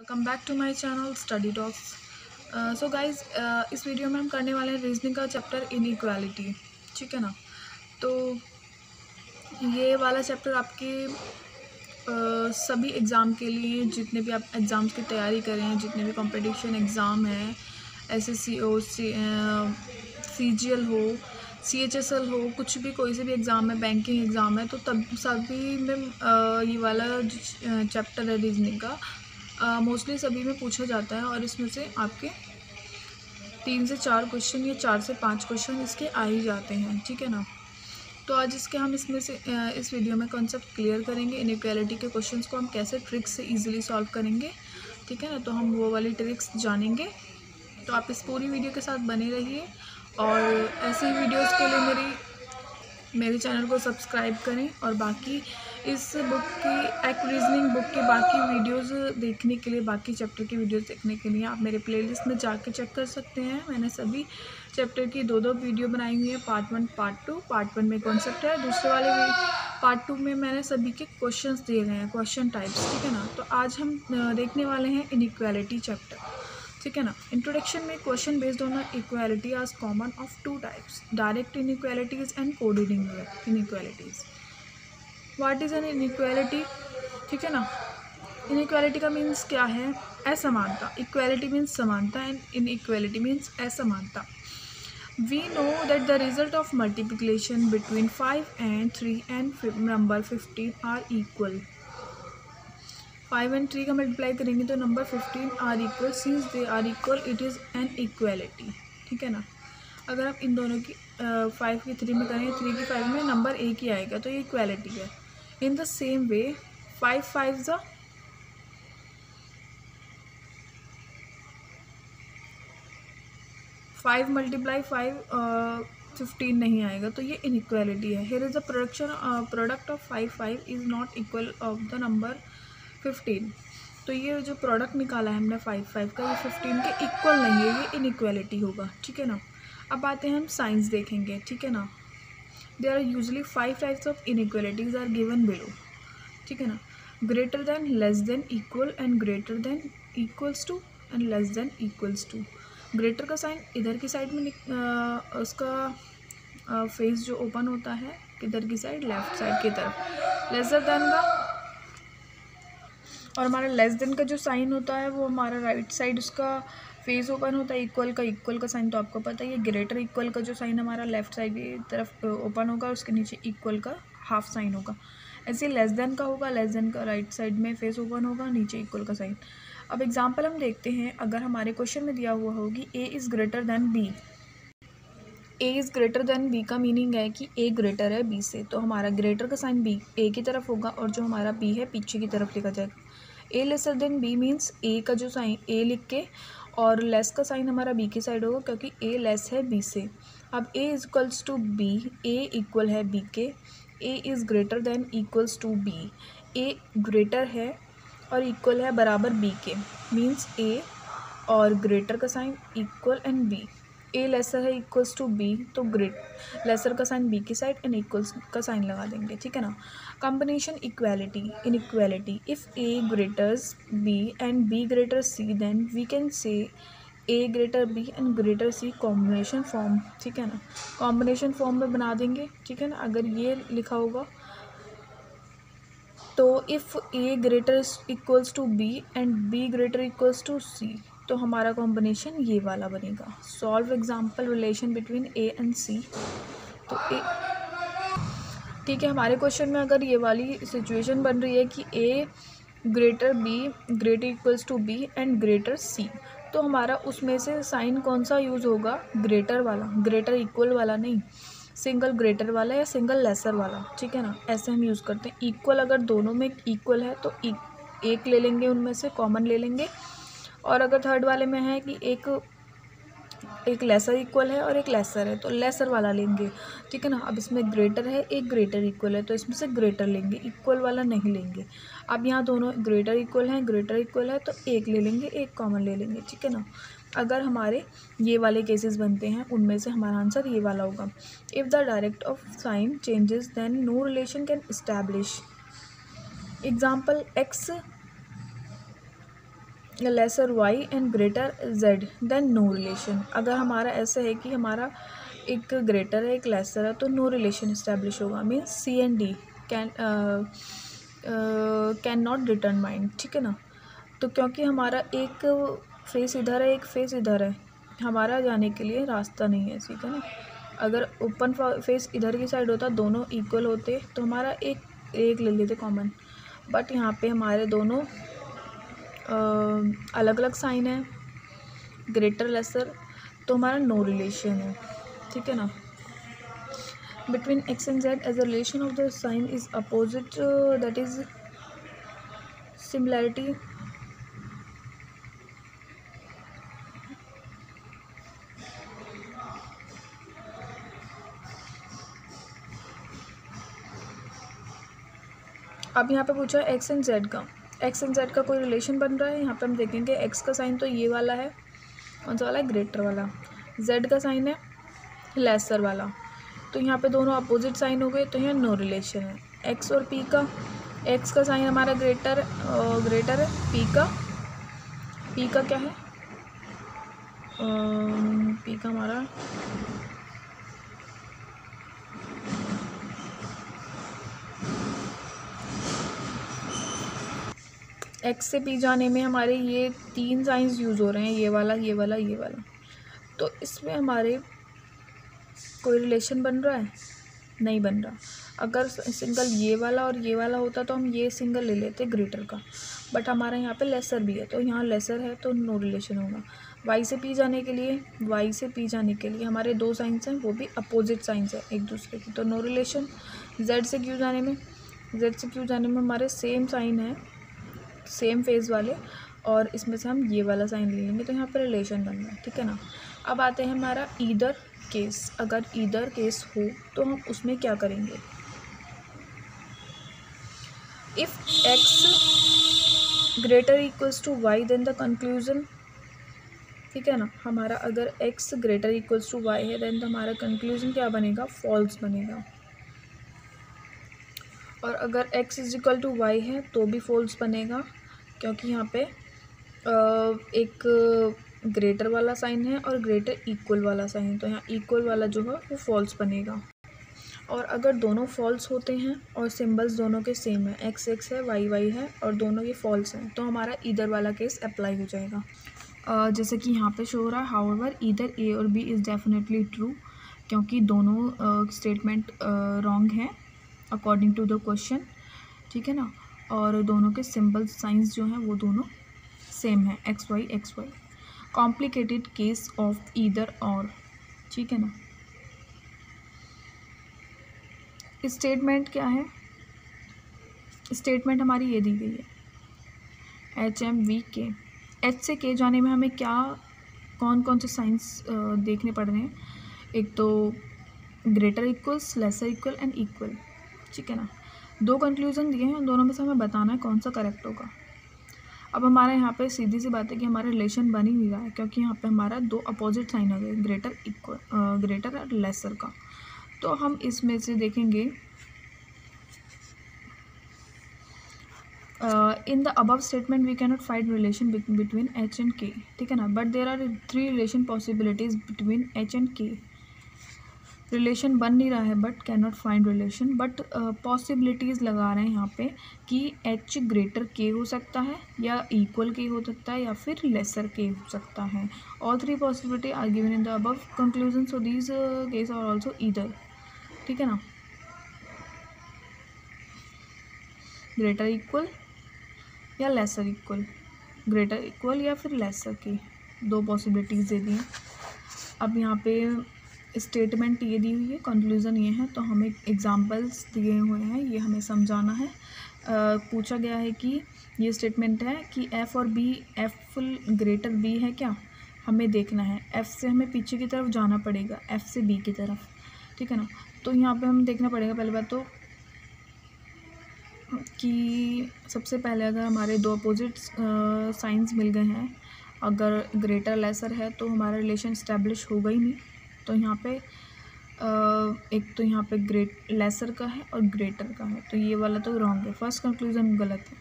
Welcome back to my channel study talks. So guys, इस video में हम करने वाले हैं रीजनिंग का चैप्टर इनइक्वालिटी। ठीक है ना। तो ये वाला चैप्टर आपके सभी एग्ज़ाम के लिए, जितने भी आप एग्ज़ाम्स की तैयारी कर रहे हैं, जितने भी कंपटीशन एग्ज़ाम हैं, SSC हो, CGL हो, CHSL हो, कुछ भी कोई से भी एग्ज़ाम है, बैंकिंग एग्ज़ाम है, तो तब सभी में ये वाला जो चैप्टर है रीजनिंग का मोस्टली सभी में पूछा जाता है। और इसमें से आपके 3 से 4 क्वेश्चन या 4 से 5 क्वेश्चन इसके आ ही जाते हैं। ठीक है ना। तो आज हम इसमें से इस वीडियो में कॉन्सेप्ट क्लियर करेंगे। इनइक्वालिटी के क्वेश्चंस को हम कैसे ट्रिक्स से इजीली सॉल्व करेंगे। ठीक है ना। तो हम वो वाली ट्रिक्स जानेंगे। तो आप इस पूरी वीडियो के साथ बने रहिए और ऐसे ही वीडियोस के लिए मेरे चैनल को सब्सक्राइब करें। और बाकी इस बुक की रीजनिंग बुक के बाकी वीडियोस देखने के लिए, बाकी चैप्टर की वीडियोस देखने के लिए आप मेरे प्लेलिस्ट में जाके चेक कर सकते हैं। मैंने सभी चैप्टर की 2 वीडियो बनाई हुई है, पार्ट 1 पार्ट 2। पार्ट 1 में कॉन्सेप्ट है, दूसरे वाले पार्ट 2 में मैंने सभी के क्वेश्चंस दिए गए हैं, क्वेश्चन टाइप्स। ठीक है ना। तो आज हम देखने वाले हैं इनइक्वालिटी चैप्टर। ठीक है ना। इंट्रोडक्शन में question based on equality are common of 2 types, direct inequalities and coded inequalities. What is an inequality? ठीक है ना। इनइक्वालिटी का मीन्स क्या है? असमानता। इक्वालिटी मीन्स समानता एंड इनइक्वालिटी मीन्स असमानता। We know that the result of multiplication between 5 and 3 and number 15 are equal. 5 and 3 का मल्टीप्लाई करेंगे तो number 15 are equal. Since they are equal it is an equality. ठीक है ना। अगर आप इन दोनों की 5 की 3 में करेंगे, 3 की 5 में नंबर एक ही आएगा, तो ये इक्वालिटी है। इन द सेम वे 5 5 ज़ा 5 मल्टीप्लाई 5 15 नहीं आएगा, तो ये इनइक्वालिटी है। Here is the product of 5 5 is not equal of the number 15। तो ये जो प्रोडक्ट निकाला है हमने 5 5 का, ये 15 के इक्वल नहीं है, ये इनइक्वालिटी होगा। ठीक है ना। अब आते हैं हम साइंस देखेंगे। ठीक है ना। There are usually 5 types of inequalities are given below. ठीक है ना। Greater than, less than, equal and greater than, equals to and less than, equals to. Greater का साइन इधर की साइड में उसका फेस जो ओपन होता है किधर की साइड, लेफ्ट साइड की तरफ। लेसर देन का, और हमारा लेस देन का जो साइन होता है वो हमारा राइट साइड उसका फेस ओपन होता है। इक्वल का साइन तो आपको पता ही है। ग्रेटर इक्वल का जो साइन हमारा लेफ्ट साइड की तरफ ओपन होगा, उसके नीचे इक्वल का हाफ साइन होगा। ऐसे लेस देन का होगा, लेस देन का राइट साइड में फेस ओपन होगा, नीचे इक्वल का साइन। अब एग्जाम्पल हम देखते हैं। अगर हमारे क्वेश्चन में दिया हुआ होगी A is greater than B. A is greater than B का मीनिंग है कि ए ग्रेटर है बी से, तो हमारा ग्रेटर का साइन बी ए की तरफ होगा और जो हमारा बी है पीछे की तरफ लिखा जाएगा। A lesser than B means A का जो साइन ए लिख के, और लेस का साइन हमारा बी की साइड होगा क्योंकि ए लेस है बी से। अब A is equals to B, A equal है बी के। A is greater than equals to B, A greater है और इक्वल है बराबर बी के, मीन्स ए और ग्रेटर का sign equal and B. A lesser है इक्वल्स टू बी, तो ग्रेट लेसर का साइन बी की साइड एंड इक्वल्स का साइन लगा देंगे। ठीक है ना। Combination equality inequality, if A greaters B and B greater C then we can say A greater B and greater C combination form. ठीक है ना। कॉम्बिनेशन फॉर्म में बना देंगे। ठीक है ना। अगर ये लिखा होगा तो if A greater equals to B and B greater equals to C, तो हमारा कॉम्बिनेशन ये वाला बनेगा। Solve example relation between A and C. तो ए, ठीक है, हमारे क्वेश्चन में अगर ये वाली सिचुएशन बन रही है कि A greater B greater equals to B and greater C, तो हमारा उसमें से साइन कौन सा यूज़ होगा? ग्रेटर वाला, ग्रेटर इक्वल वाला नहीं, सिंगल ग्रेटर वाला या सिंगल लेसर वाला। ठीक है ना। ऐसे हम यूज़ करते हैं। इक्वल अगर दोनों में इक्वल है तो एक ले लेंगे, उनमें से कॉमन ले लेंगे। और अगर थर्ड वाले में है कि एक लेसर इक्वल है और एक लेसर है, तो लेसर वाला लेंगे। ठीक है ना। अब इसमें ग्रेटर है, एक ग्रेटर इक्वल है, तो इसमें से ग्रेटर लेंगे, इक्वल वाला नहीं लेंगे। अब यहाँ दोनों ग्रेटर इक्वल है तो एक ले लेंगे, एक कॉमन ले लेंगे। ठीक है ना। अगर हमारे ये वाले केसेस बनते हैं, उनमें से हमारा आंसर ये वाला होगा। If the direct of sign changes then no relation can establish. Example X lesser Y and greater Z then no relation. अगर हमारा ऐसा है कि हमारा एक ग्रेटर है एक लेसर है तो नो रिलेशन इस्टेब्लिश होगा। Means C and D can not determine, ठीक है ना। तो क्योंकि हमारा एक फेस इधर है एक फेस इधर है, हमारा जाने के लिए रास्ता नहीं है, ठीक है ना। अगर ओपन फेस इधर की साइड होता दोनों इक्वल होते तो हमारा एक एक ले लेते कॉमन, बट यहाँ पे हमारे दोनों अलग अलग साइन है, ग्रेटर लेसर, तो हमारा नो रिलेशन है, ठीक है ना। Between X and Z as a relation of the sign is opposite, that is similarity. अब यहाँ पे पूछा एक्स एंड जेड का, एक्स एंड जेड का कोई रिलेशन बन रहा है। यहाँ पे हम देखेंगे एक्स का साइन तो ये वाला है, कौन सा वाला है, ग्रेटर वाला। जेड का साइन है लेसर वाला, तो यहाँ पे दोनों अपोजिट साइन हो गए, तो यहाँ नो रिलेशन है। एक्स और पी का, एक्स का साइन हमारा ग्रेटर है, पी का क्या है, पी का हमारा एक्स से पी जाने में हमारे ये तीन साइंस यूज़ हो रहे हैं, ये वाला ये वाला ये वाला। तो इसमें हमारे कोई रिलेशन बन रहा है, नहीं बन रहा। अगर सिंगल ये वाला और ये वाला होता तो हम ये सिंगल ले लेते ग्रेटर का, बट हमारा यहाँ पे लेसर भी है, तो यहाँ लेसर है तो नो रिलेशन होगा। वाई से पी जाने के लिए हमारे दो साइंस हैं, वो भी अपोजिट साइंस है एक दूसरे की, तो नो रिलेशन। जेड से क्यू जाने में हमारे सेम साइन है, सेम फेज वाले, और इसमें से हम ये वाला साइन ले लेंगे, तो यहाँ पर रिलेशन बन रहा है, ठीक है ना। अब आते हैं हमारा ईदर केस। अगर ईदर केस हो तो हम उसमें क्या करेंगे। If X greater equals to Y then the conclusion, ठीक है ना। हमारा अगर X greater equals to Y है देन तो हमारा कंक्लूजन क्या बनेगा, फॉल्स बनेगा। और अगर X is equal to Y है तो भी फॉल्स बनेगा, क्योंकि यहाँ पे एक ग्रेटर वाला साइन है और ग्रेटर इक्वल वाला साइन है, तो यहाँ इक्वल वाला जो है वो फॉल्स बनेगा। और अगर दोनों फॉल्स होते हैं और सिंबल्स दोनों के सेम है, एक्स एक्स है वाई वाई है और दोनों ये फॉल्स हैं, तो हमारा ईदर वाला केस अप्लाई हो जाएगा। जैसे कि यहाँ पे शो हो रहा है, हाउएवर ईदर ए और बी इज़ डेफिनेटली ट्रू, क्योंकि दोनों स्टेटमेंट रॉन्ग है अकॉर्डिंग टू द क्वेश्चन, ठीक है ना। और दोनों के सिंबल साइंस जो हैं वो दोनों सेम है, X Y X Y. Complicated case of either or, ठीक है ना। स्टेटमेंट क्या है, स्टेटमेंट हमारी ये दी गई है एच एम वी के। एच से के जाने में हमें क्या कौन कौन से साइंस देखने पड़ रहे हैं। एक तो greater equals, lesser equal and equal, ठीक है ना। दो कंक्लूजन दिए हैं, दोनों में से हमें बताना है कौन सा करेक्ट होगा। अब हमारे यहाँ पे सीधी सी बात है कि हमारा रिलेशन बन ही नहीं रहा है, क्योंकि यहाँ पे हमारा दो अपोजिट साइन आ गए, ग्रेटर इक्वल, ग्रेटर और लेसर का। तो हम इसमें से देखेंगे in the above statement we cannot find relation between H and K, ठीक है ना। But there are 3 relation possibilities between H and K. Relation बन नहीं रहा है but cannot find relation, but possibilities लगा रहे हैं यहाँ पे कि एच ग्रेटर के हो सकता है या इक्वल के हो सकता है या फिर लेसर के हो सकता है। All 3 possibility are given in the above conclusion, so these case are also either, ठीक है ना। ग्रेटर इक्वल या लेसर इक्वल, ग्रेटर इक्वल या फिर लेसर की दो पॉसिबिलिटीज़ दे दी हैं। अब यहाँ पे स्टेटमेंट ये दी हुई है, कंक्लूज़न ये है, तो हमें एग्जांपल्स दिए हुए हैं, ये हमें समझाना है। पूछा गया है कि ये स्टेटमेंट है कि एफ़ और बी, एफ़ ग्रेटर बी है क्या, हमें देखना है। एफ़ से हमें पीछे की तरफ जाना पड़ेगा, एफ़ से बी की तरफ, ठीक है ना। तो यहाँ पे हमें देखना पड़ेगा पहले बात तो कि सबसे पहले अगर हमारे दो अपोजिट साइंस मिल गए हैं, अगर ग्रेटर लेसर है तो हमारा रिलेशन इस्टेब्लिश होगा ही नहीं। तो यहाँ पे एक तो यहाँ पे ग्रेट लेसर का है और ग्रेटर का है, तो ये वाला तो रॉन्ग है, फर्स्ट कंक्लूजन गलत है,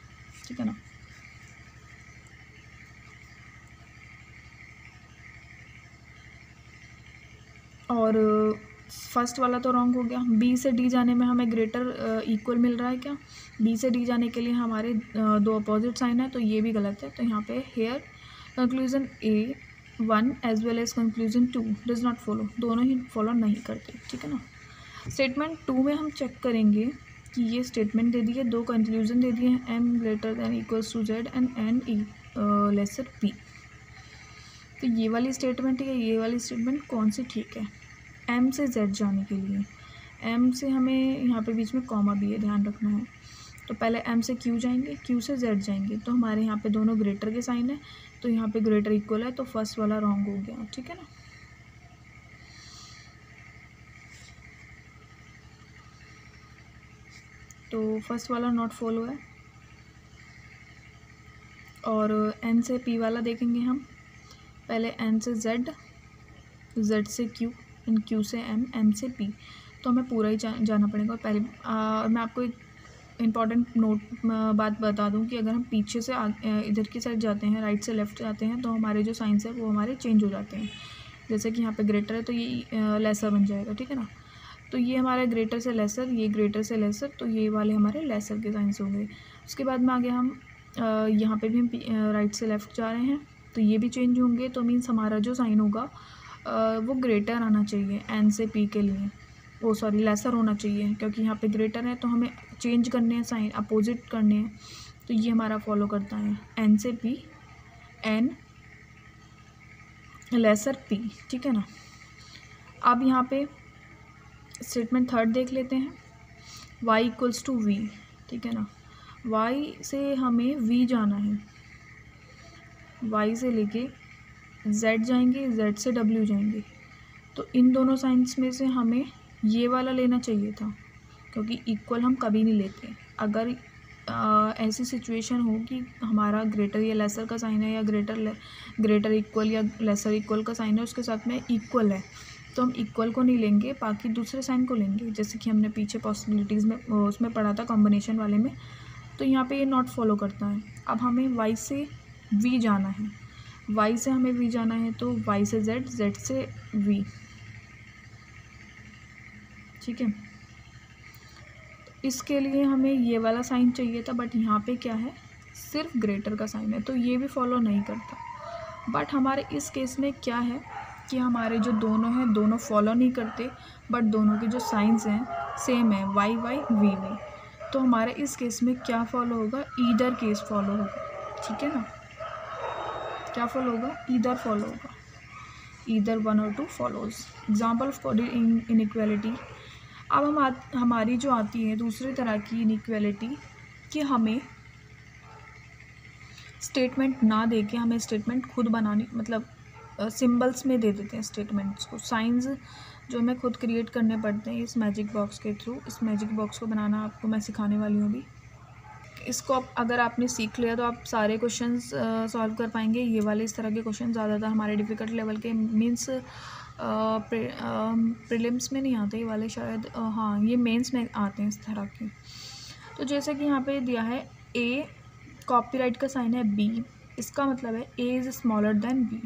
ठीक है ना। और फर्स्ट वाला तो रॉन्ग हो गया। बी से डी जाने में हमें ग्रेटर इक्वल मिल रहा है क्या? बी से डी जाने के लिए हमारे दो अपोजिट साइन है, तो ये भी गलत है। तो यहाँ पे here conclusion A1 as well as conclusion 2 does not follow, दोनों ही फॉलो नहीं करते, ठीक है ना। स्टेटमेंट 2 में हम चेक करेंगे कि ये स्टेटमेंट दे दी है, दो कंक्लूजन दे दिए हैं, m greater than equals to z and n lesser p। तो ये वाली स्टेटमेंट है, ये वाली स्टेटमेंट कौन सी ठीक है? m से z जाने के लिए m से हमें यहाँ पे बीच में कॉमा भी है, ध्यान रखना है। तो पहले m से q जाएंगे, q से z जाएंगे, तो हमारे यहाँ पे दोनों ग्रेटर के साइन है, तो यहाँ पे ग्रेटर इक्वल है, तो फर्स्ट वाला रॉन्ग हो गया, ठीक है ना। तो फर्स्ट वाला नॉट फॉलो है। और n से p वाला देखेंगे हम, पहले n से z, z से q एंड q से m, m से p। तो हमें पूरा ही जाना पड़ेगा। पहले मैं आपको एक इम्पॉर्टेंट बात बता दूं कि अगर हम पीछे से इधर की साइड जाते हैं, राइट से लेफ़्ट जाते हैं, तो हमारे जो साइंस है वो हमारे चेंज हो जाते हैं। जैसे कि यहाँ पे ग्रेटर है तो ये लेसर बन जाएगा, ठीक है ना। तो ये हमारे ग्रेटर से लेसर, ये ग्रेटर से लेसर, तो ये वाले हमारे लेसर के साइंस हो गए। उसके बाद में आगे हम यहाँ पे भी हम राइट से लेफ़्ट जा रहे हैं, तो ये भी चेंज होंगे। तो मीन्स हमारा जो साइन होगा वो ग्रेटर आना चाहिए एन से पी के लिए, वो सॉरी लेसर होना चाहिए, क्योंकि यहाँ पे ग्रेटर है तो हमें चेंज करने हैं, साइन अपोजिट करने हैं। तो ये हमारा फॉलो करता है एन से पी, एन लेसर पी, ठीक है ना। अब यहाँ पे स्टेटमेंट थर्ड देख लेते हैं, y इक्वल्स टू वी, ठीक है ना। y से हमें v जाना है, y से लेके z जाएंगे, z से w जाएंगे। तो इन दोनों साइंस में से हमें ये वाला लेना चाहिए था, क्योंकि इक्वल हम कभी नहीं लेते। अगर ऐसी सिचुएशन हो कि हमारा ग्रेटर या लेसर का साइन है, या ग्रेटर इक्वल या लेसर इक्वल का साइन है, उसके साथ में इक्वल है, तो हम इक्वल को नहीं लेंगे, बाकी दूसरे साइन को लेंगे, जैसे कि हमने पीछे पॉसिबिलिटीज़ में उसमें पढ़ा था कॉम्बिनेशन वाले में। तो यहाँ पे ये नॉट फॉलो करता है। अब हमें y से v जाना है, y से हमें v जाना है, तो y से z, z से v, ठीक है। इसके लिए हमें ये वाला साइन चाहिए था, बट यहाँ पे क्या है, सिर्फ ग्रेटर का साइन है, तो ये भी फॉलो नहीं करता। बट हमारे इस केस में क्या है कि हमारे जो दोनों हैं, दोनों फॉलो नहीं करते, बट दोनों के जो साइंस हैं सेम है, y y v v। तो हमारे इस केस में क्या फॉलो होगा, ईदर केस फॉलो होगा, ठीक है ना। क्या फॉलो होगा, ईदर फॉलो होगा, ईदर वन और two follows. Example of coordinate inequality. अब हमारी जो आती है दूसरी तरह की इनइक्वालिटी, कि हमें स्टेटमेंट ना दे के हमें स्टेटमेंट खुद बनानी, मतलब सिंबल्स में दे देते हैं स्टेटमेंट्स को, साइंस जो हमें खुद क्रिएट करने पड़ते हैं इस मैजिक बॉक्स के थ्रू। इस मैजिक बॉक्स को बनाना आपको मैं सिखाने वाली हूँ अभी। इसको अगर आपने सीख लिया तो आप सारे क्वेश्चंस सॉल्व कर पाएंगे। ये वाले इस तरह के क्वेश्चन ज़्यादातर हमारे डिफ़िकल्ट लेवल के, मीन्स प्रीलिम्स में नहीं आते ये वाले शायद, हाँ ये मेंस में आते हैं इस तरह के। तो जैसे कि यहाँ पे दिया है ए, कॉपीराइट का साइन है बी, इसका मतलब है A is smaller than B,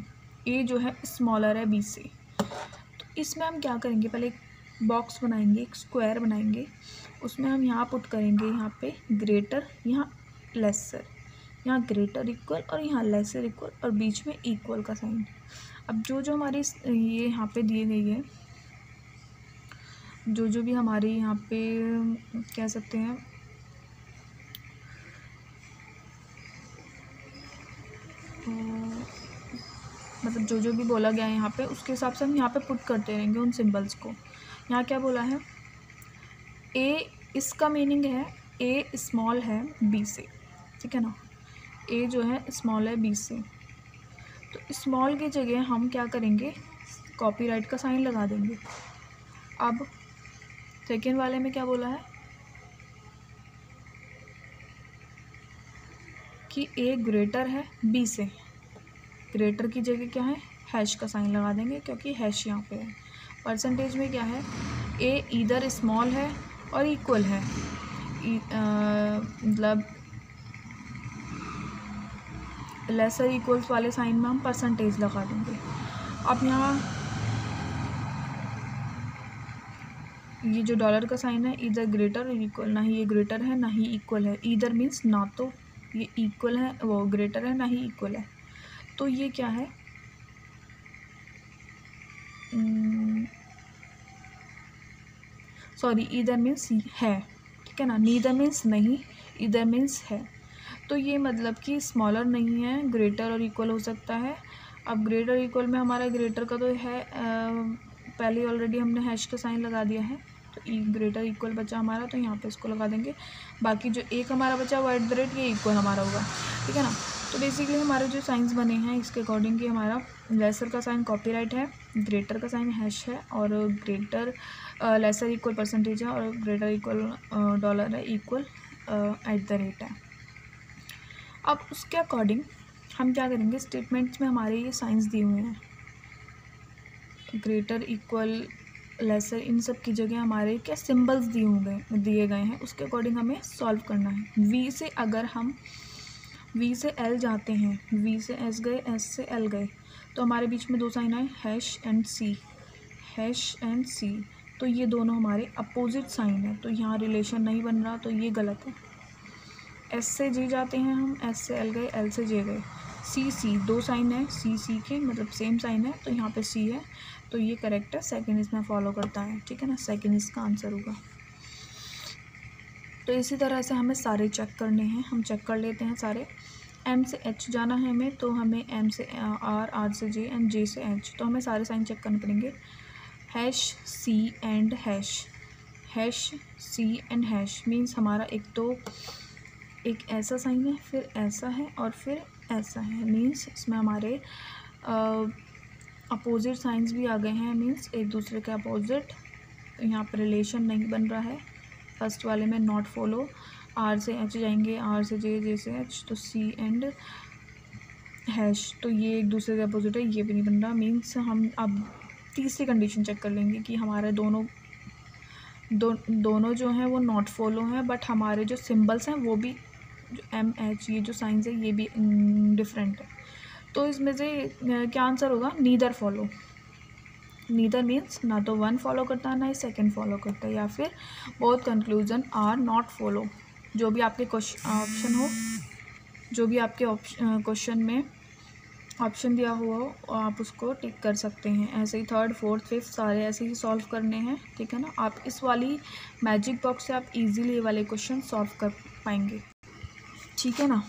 A जो है स्मॉलर है बी से। तो इसमें हम क्या करेंगे, पहले एक बॉक्स बनाएंगे, एक स्क्वायर बनाएंगे, उसमें हम यहाँ पुट करेंगे, यहाँ पे ग्रेटर, यहाँ लेसर, यहाँ ग्रेटर इक्वल और यहाँ लेसर इक्वल, और बीच में इक्वल का साइन। अब जो जो हमारी ये यहाँ पे दिए गई है, जो जो भी हमारी यहाँ पे कह सकते हैं मतलब जो जो भी बोला गया है यहाँ पे, उसके हिसाब से हम यहाँ पे पुट करते रहेंगे उन सिंबल्स को। यहाँ क्या बोला है, ए, इसका मीनिंग है ए स्मॉल है बी से, ठीक है ना। ए जो है स्मॉल है बी से, तो स्मॉल की जगह हम क्या करेंगे, कॉपीराइट का साइन लगा देंगे। अब सेकेंड वाले में क्या बोला है कि ए ग्रेटर है बी से, ग्रेटर की जगह क्या है, हैश का साइन लगा देंगे, क्योंकि हैश यहाँ पे है। परसेंटेज में क्या है, ए ईदर स्मॉल है और इक्वल है, मतलब लेसर इक्वल्स वाले साइन में हम परसेंटेज लगा देंगे। अब यहाँ ये जो डॉलर का साइन है इधर ग्रेटर और इक्वल, ना ही ये ग्रेटर है ना ही इक्वल है। इधर मीन्स ना तो ये इक्वल है, वो ग्रेटर है, ना ही इक्वल है। तो ये क्या है, सॉरी, इधर मीन्स है, ठीक है ना। नीदर मीन्स नहीं, इधर मीन्स है। तो ये मतलब कि स्मॉलर नहीं है, ग्रेटर और इक्वल हो सकता है। अब ग्रेटर इक्वल में हमारा ग्रेटर का तो है, पहले ऑलरेडी हमने हैश का साइन लगा दिया है, तो ग्रेटर इक्वल बचा हमारा, तो यहाँ पे इसको लगा देंगे। बाकी जो एक हमारा बचा वो एट द रेट ये इक्वल हमारा होगा, ठीक है ना। तो बेसिकली हमारे जो साइंस बने हैं इसके अकॉर्डिंग कि हमारा लेसर का साइन कॉपीराइट है, ग्रेटर का साइन हैश है, और ग्रेटर लेसर इक्वल परसेंटेज है, और ग्रेटर इक्वल डॉलर है, इक्वल एट द रेट है। अब उसके अकॉर्डिंग हम क्या करेंगे, स्टेटमेंट्स में हमारे ये साइंस दिए हुए हैं, ग्रेटर इक्वल लेसर, इन सब की जगह हमारे क्या सिंबल्स दिए गए हैं, उसके अकॉर्डिंग हमें सॉल्व करना है। वी से अगर हम वी से एल जाते हैं, वी से एस गए, एस से एल गए, तो हमारे बीच में दो साइन आए, hash and C, hash and C. तो ये दोनों हमारे अपोजिट साइन है, तो यहाँ रिलेशन नहीं बन रहा, तो ये गलत है। एस से जे जाते हैं हम, एस से एल गए, एल से जे गए, सी सी, दो साइन है सी सी के, मतलब सेम साइन है, तो यहाँ पे सी है, तो ये करेक्ट है। सेकेंड इसमें फॉलो करता है, ठीक है ना, सेकेंड इसका आंसर होगा। तो इसी तरह से हमें सारे चेक करने हैं, हम चेक कर लेते हैं सारे। एम से एच जाना है हमें, तो हमें एम से आर, आर से जे एंड जे से एच, तो हमें सारे साइन चेक करने पड़ेंगे। Hash C and hash, hash C and hash means हमारा एक ऐसा साइन है, फिर ऐसा है, और फिर ऐसा है, मीन्स इसमें हमारे अपोजिट साइंस भी आ गए हैं, मीन्स एक दूसरे के अपोजिट। यहाँ पर रिलेशन नहीं बन रहा है, फर्स्ट वाले में नॉट फॉलो। आर से एच जाएंगे, आर से जे, जे से एच, तो सी एंड हैश, तो ये एक दूसरे के अपोजिट है, ये भी नहीं बन रहा। मीन्स हम अब तीसरी कंडीशन चेक कर लेंगे कि हमारे दोनों जो हैं वो नॉट फॉलो हैं, बट हमारे जो सिंबल्स हैं वो भी, जो एम एच ये जो साइंस है ये भी डिफरेंट है। तो इसमें से क्या आंसर होगा, नीदर फॉलो। नीदर मीन्स ना तो वन फॉलो करता है ना ही सेकंड फॉलो करता है, या फिर both conclusion are not follow. जो भी आपके ऑप्शन हो, जो भी आपके क्वेश्चन में ऑप्शन दिया हुआ हो आप उसको टिक कर सकते हैं। ऐसे ही थर्ड, फोर्थ, फिफ्थ सारे ऐसे ही सॉल्व करने हैं, ठीक है ना। आप इस वाली मैजिक बॉक्स से आप इजीली ये वाले क्वेश्चन सॉल्व कर पाएंगे, ठीक है ना।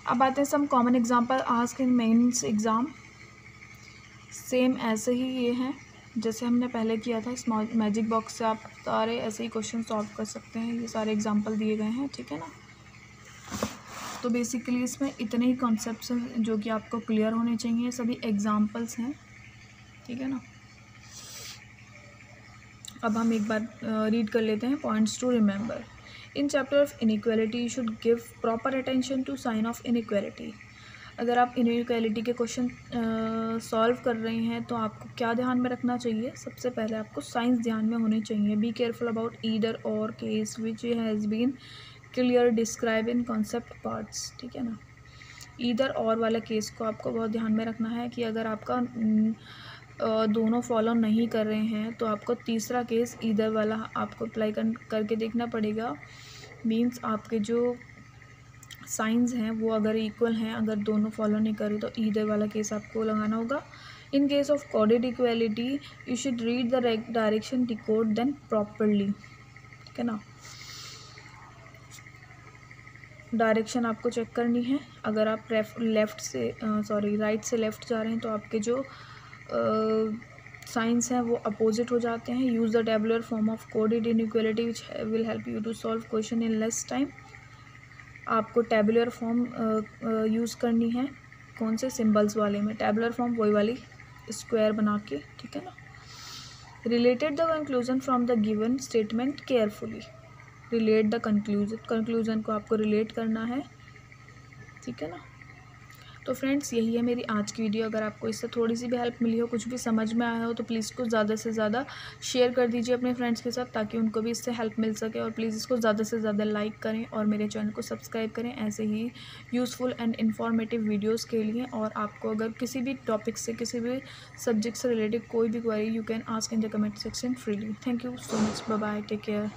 अब आते हैं some common example asked in mains exam. Same ऐसे ही ये हैं जैसे हमने पहले किया था, स्मॉल मैजिक बॉक्स से आप सारे ऐसे ही क्वेश्चन सॉल्व कर सकते हैं। ये सारे एग्जांपल दिए गए हैं, ठीक है ना। तो बेसिकली इसमें इतने ही कॉन्सेप्ट्स हैं जो कि आपको क्लियर होने चाहिए, सभी एग्जांपल्स हैं, ठीक है ना। अब हम एक बार रीड कर लेते हैं points to remember. In chapter of inequality you should give proper attention to sign of inequality. अगर आप इनइक्वालिटी के क्वेश्चन सॉल्व कर रहे हैं तो आपको क्या ध्यान में रखना चाहिए, सबसे पहले आपको साइंस ध्यान में होने चाहिए। Be careful about either or case which has been clear describe in concept parts, ठीक है ना। ईदर और वाले केस को आपको बहुत ध्यान में रखना है कि अगर आपका दोनों फॉलो नहीं कर रहे हैं तो आपको तीसरा केस ईदर वाला आपको अप्लाई करके देखना पड़ेगा। मीन्स आपके जो साइंस हैं वो अगर इक्वल हैं, अगर दोनों फॉलो नहीं कर रहे तो ईदर वाला केस आपको लगाना होगा। In case of coded equality you should read the direction decode then properly, ठीक है ना। डायरेक्शन आपको चेक करनी है। अगर आप राइट से लेफ़्ट जा रहे हैं तो आपके जो साइंस हैं वो अपोजिट हो जाते हैं। Use the tabular form of coded inequality which will help you to solve question in less time. आपको टेबुलर फॉर्म यूज़ करनी है, कौन से सिंबल्स वाले में, टेबुलर फॉर्म वही वाली स्क्वायर बना के, ठीक है ना। Related the conclusion from the given statement carefully. Relate the conclusion को आपको रिलेट करना है, ठीक है ना। तो फ्रेंड्स यही है मेरी आज की वीडियो। अगर आपको इससे थोड़ी सी भी हेल्प मिली हो, कुछ भी समझ में आया हो, तो प्लीज़ इसको ज़्यादा से ज़्यादा शेयर कर दीजिए अपने फ्रेंड्स के साथ, ताकि उनको भी इससे हेल्प मिल सके। और प्लीज़ इसको ज़्यादा से ज़्यादा लाइक करें और मेरे चैनल को सब्सक्राइब करें ऐसे ही यूज़फुल एंड इन्फॉर्मेटिव वीडियोज़ के लिए। और आपको अगर किसी भी टॉपिक से, किसी भी सब्जेक्ट से रिलेटेड कोई भी query, you can ask in the comment section freely. Thank you so much, bye bye, take care.